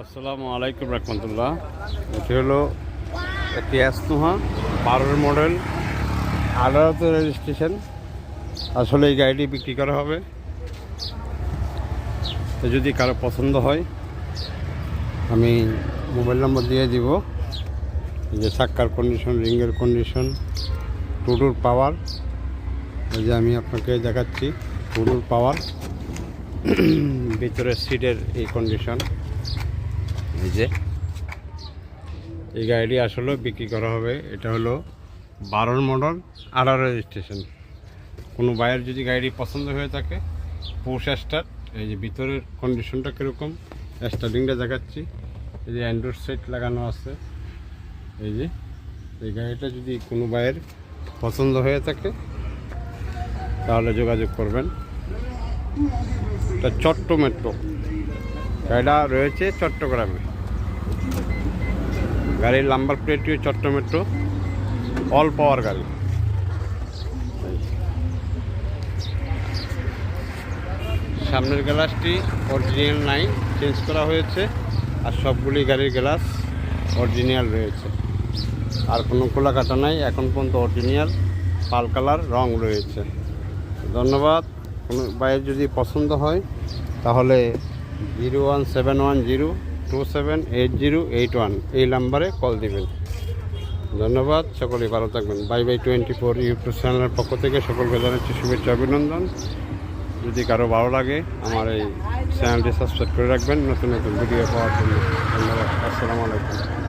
আসসালামু আলাইকুম রহমতুল্লাহ। এটি হলো একটি অ্যাস্তোহা 12 মডেল, 18তে রেজিস্ট্রেশন। আসলে এই গাড়িটি বিক্রি করা হবে। তো যদি কারো পছন্দ হয় আমি মোবাইল নম্বর দিয়ে দিব। এই যে চাক্কার কন্ডিশন, রিংয়ের কন্ডিশন, টুডুর পাওয়ার, এই যে আমি আপনাকে দেখাচ্ছি টুডুর পাওয়ার, ভিতরের সিটের এই কন্ডিশন। এই যে এই গাড়িটি আসলে বিক্রি করা হবে। এটা হলো 12 মডেল, 18 রেজিস্ট্রেশন। কোনো বাইরের যদি গাড়ি পছন্দ হয়ে থাকে, পুশ স্টার্ট। এই যে ভিতরের কন্ডিশনটা কীরকম, স্টার্টিংটা দেখাচ্ছি। এই যে অ্যান্ড্রয়েড সেট লাগানো আছে। এই যে এই গাড়িটা যদি কোনো বাইরের পছন্দ হয়ে থাকে তাহলে যোগাযোগ করবেন। এটা চট্ট মেট্রো গাড়িটা রয়েছে চট্টগ্রামে। গাড়ির নাম্বার প্লেটটিও চট্ট মেট্রো, অল পাওয়ার গাড়ি। সামনের গ্লাসটি অরিজিনাল নাই, চেঞ্জ করা হয়েছে। আর সবগুলি গাড়ির গ্লাস অরিজিনাল রয়েছে, আর কোনো খোলা কাটা নাই। এখন পর্যন্ত অরিজিনাল পাল কালার রং রয়েছে। ধন্যবাদ। কোনো বাইরে যদি পছন্দ হয় তাহলে 01710278081 এই নাম্বারে কল দিবেন। ধন্যবাদ। সকলেই ভালো থাকবেন। বাই বাই 24 ইউটিউব চ্যানেলের পক্ষ থেকে সকলকে জানাচ্ছি শুভেচ্ছা, অভিনন্দন। যদি কারো ভালো লাগে আমার এই চ্যানেলটি সাবস্ক্রাইব করে রাখবেন নতুন নতুন ভিডিও পাওয়ার জন্য। ধন্যবাদ। আসসালামু আলাইকুম।